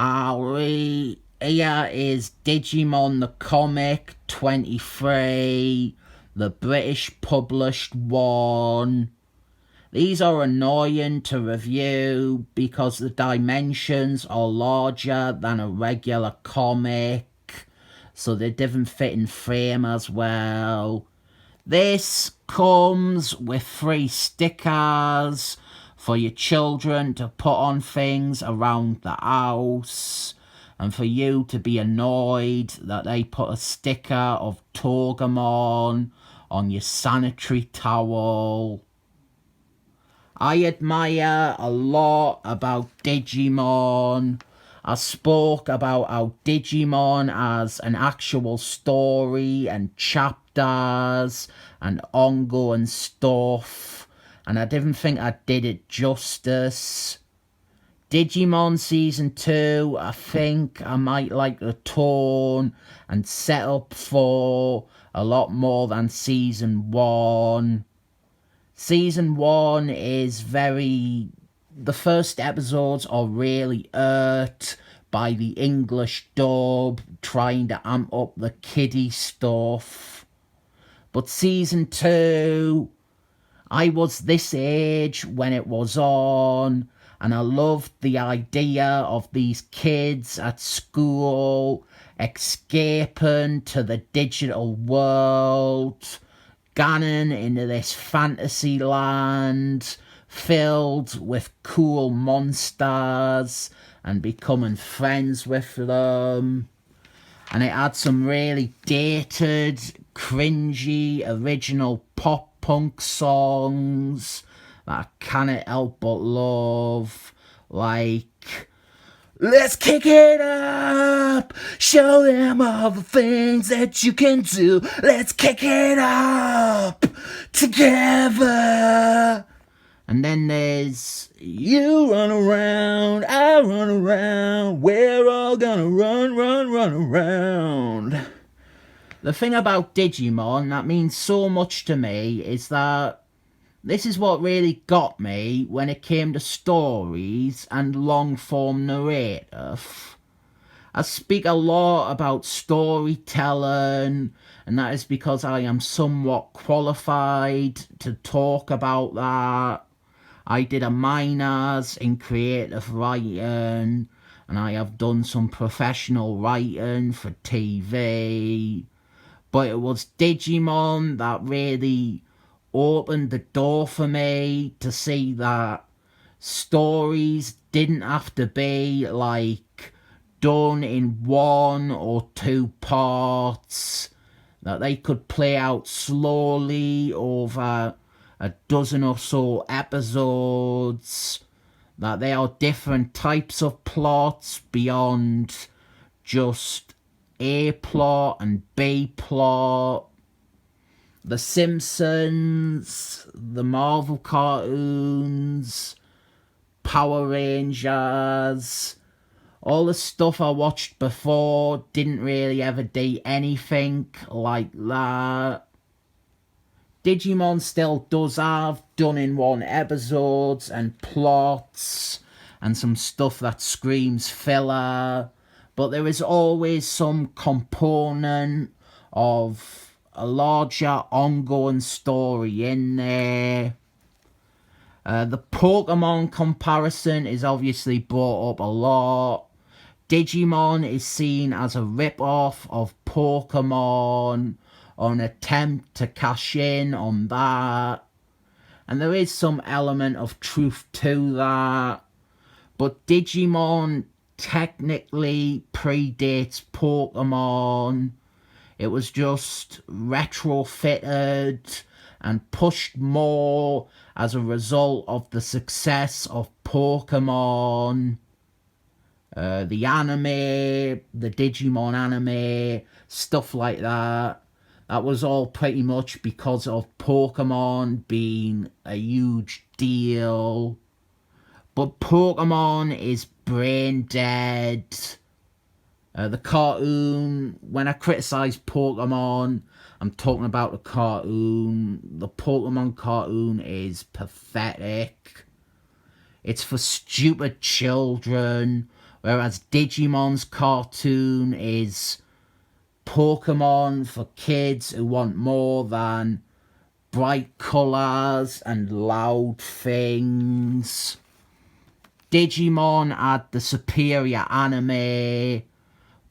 Here is Digimon the Comic 23, the British published one. These are annoying to review because the dimensions are larger than a regular comic, so they didn't fit in frame as well. This comes with 3 stickers for your children to put on things around the house, and for you to be annoyed that they put a sticker of Torgamon on your sanitary towel. I admire a lot about Digimon. I spoke about how Digimon has an actual story and chapters and ongoing stuff, and I didn't think I did it justice. Digimon Season 2, I think I might like the tone and set up for a lot more than Season 1. Season 1 is the first episodes are really hurt by the English dub trying to amp up the kiddie stuff. But Season 2, I was this age when it was on, and I loved the idea of these kids at school escaping to the digital world, going into this fantasy land filled with cool monsters and becoming friends with them. And it had some really dated, cringy, original pop punk songs that I cannot help but love, like "Let's kick it up, show them all the things that you can do. Let's kick it up together." And then there's "You run around, I run around, we're all gonna run around." The thing about Digimon that means so much to me is that this is what really got me when it came to stories and long-form narrative. I speak a lot about storytelling, and that is because I am somewhat qualified to talk about that. I did a minors in creative writing, and I have done some professional writing for TV. But it was Digimon that really opened the door for me to see that stories didn't have to be like done in 1 or 2 parts, that they could play out slowly over a dozen or so episodes, that there are different types of plots beyond just A plot and B plot. The Simpsons, the Marvel cartoons, Power Rangers, all the stuff I watched before didn't really ever do anything like that. Digimon still does have done-in-one episodes and plots and some stuff that screams filler, but there is always some component of a larger ongoing story in there. The Pokemon comparison is obviously brought up a lot. Digimon is seen as a rip-off of Pokemon, or an attempt to cash in on that. And there is some element of truth to that. But Digimon technically predates Pokemon. It was just retrofitted and pushed more as a result of the success of Pokemon. The anime, the Digimon anime, stuff like that. That was all pretty much because of Pokemon being a huge deal. But Pokemon is brain dead. The cartoon, when I criticise Pokemon, I'm talking about the cartoon. The Pokemon cartoon is pathetic. It's for stupid children Whereas Digimon's cartoon is Pokemon for kids who want more than bright colours and loud things. Digimon had the superior anime,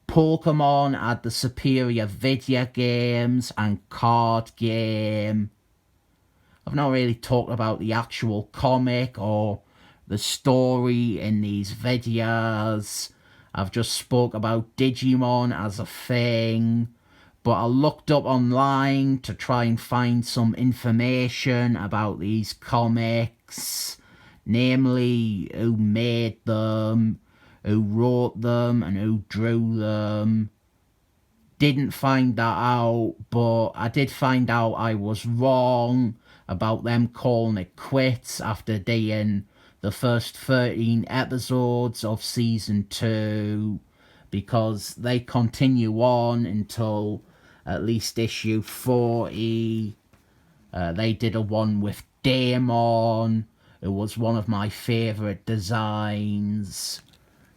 Pokemon had the superior video games and card game. I've not really talked about the actual comic or the story in these videos. I've just spoke about Digimon as a thing. But I looked up online to try and find some information about these comics. Namely, who made them, who wrote them, and who drew them. Didn't find that out, but I did find out I was wrong about them calling it quits after doing the first 13 episodes of season 2, because they continue on until at least issue 40. They did a one with Daemon. It was one of my favourite designs.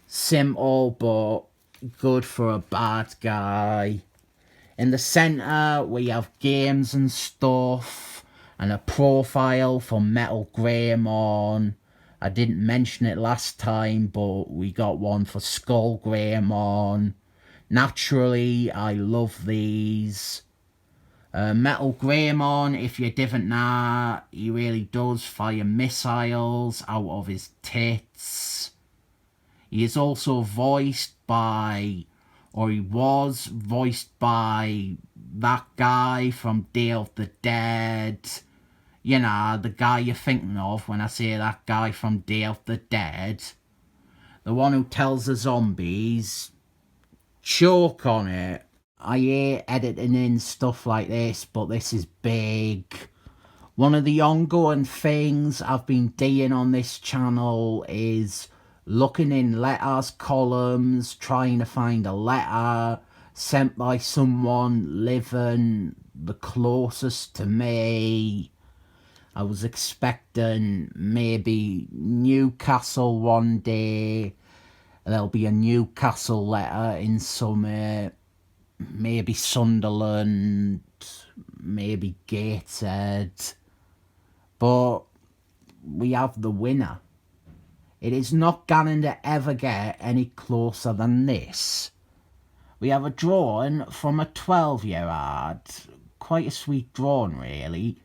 Simple, but good for a bad guy. In the centre, we have games and stuff, and a profile for Metal Greymon. I didn't mention it last time, but we got one for Skull Greymon. Naturally, I love these. Metal Greymon, if you didn't know, he really does fire missiles out of his tits. He is also voiced by, or he was voiced by, that guy from Day of the Dead. You know, the guy you're thinking of when I say that guy from Day of the Dead. The one who tells the zombies, choke on it. I hate editing in stuff like this, but this is big. One of the ongoing things I've been doing on this channel is looking in letters columns, trying to find a letter sent by someone living the closest to me. I was expecting maybe Newcastle one day. There'll be a Newcastle letter in summer. Maybe Sunderland, maybe Gateshead. But we have the winner. It is not going to ever get any closer than this. We have a drawing from a 12-year-old. Quite a sweet drawing, really.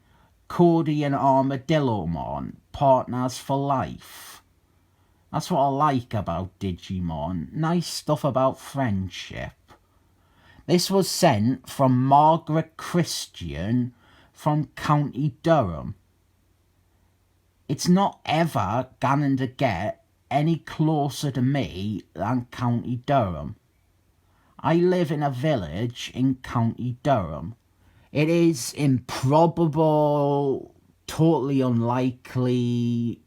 Cody and Armadillomon, partners for life. That's what I like about Digimon. Nice stuff about friendship. This was sent from Margaret Christian from County Durham. It's not ever going to get any closer to me than County Durham. I live in a village in County Durham. It is improbable, totally unlikely,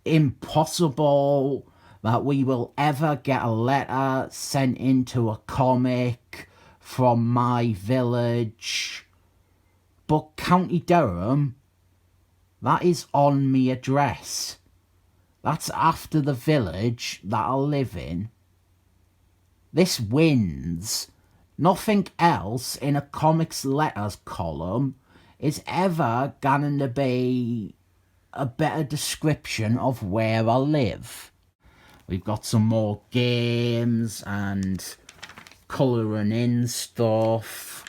impossible that we will ever get a letter sent into a comic from my village. But County Durham, that is on me address. That's after the village that I live in. This wins. Nothing else in a comics letters column is ever going to be a better description of where I live. We've got some more games and colouring in stuff.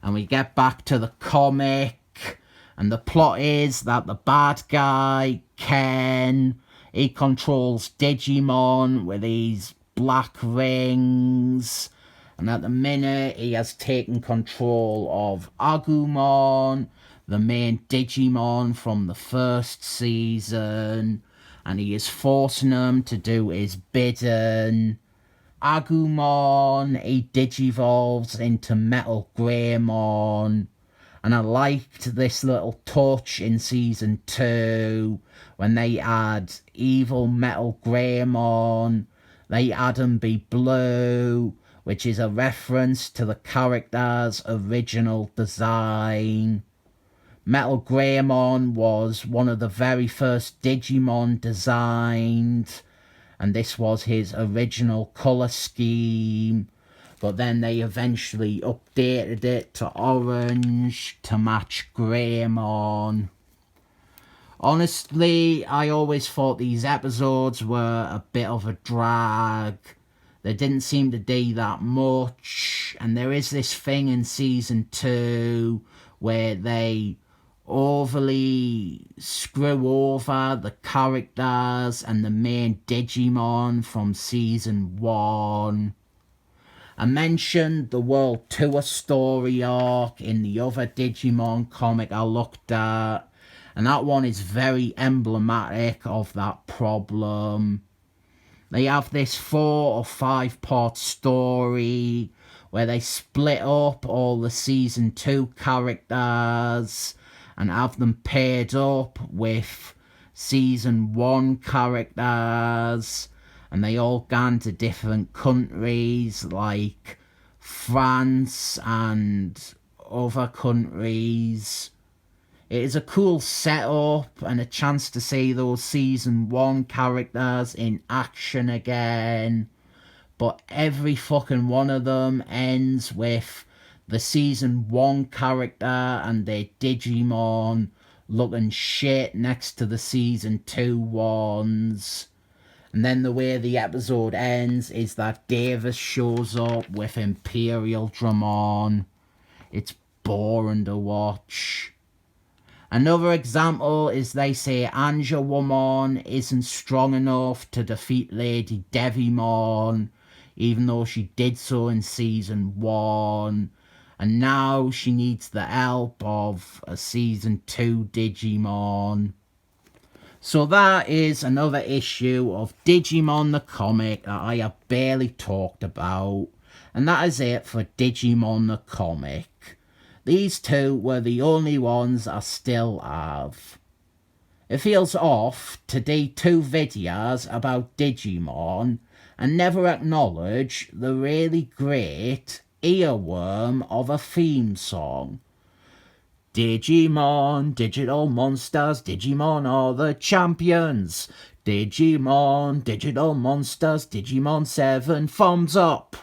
And we get back to the comic. And the plot is that the bad guy, Ken, he controls Digimon with these black rings. And at the minute, he has taken control of Agumon, the main Digimon from the first season. And he is forcing him to do his bidding. Agumon, he digivolves into Metal Greymon. And I liked this little touch in season 2 when they had evil Metal Greymon. They had him be blue, which is a reference to the character's original design. Metal Greymon was one of the very first Digimon designed, and this was his original colour scheme, but then they eventually updated it to orange to match Greymon. Honestly, I always thought these episodes were a bit of a drag. They didn't seem to do that much, and there is this thing in season 2 where they overly screw over the characters and the main Digimon from season 1. I mentioned the World Tour story arc in the other Digimon comic I looked at, and that one is very emblematic of that problem. They have this 4 or 5 part story where they split up all the season 2 characters and have them paired up with season 1 characters, and they all gone to different countries like France and other countries. It is a cool setup and a chance to see those season 1 characters in action again, but every fucking one of them ends with the season 1 character and their Digimon looking shit next to the season 2 ones. And then the way the episode ends is that Davis shows up with Imperial Dramon. It's boring to watch. Another example is they say Angewomon isn't strong enough to defeat Lady Devimon, even though she did so in season 1, and now she needs the help of a season 2 Digimon. So that is another issue of Digimon the comic that I have barely talked about, and that is it for Digimon the comic. These 2 were the only ones I still have. It feels off to do 2 videos about Digimon and never acknowledge the really great earworm of a theme song. Digimon, digital monsters, Digimon are the champions. Digimon, digital monsters, Digimon 7, thumbs up.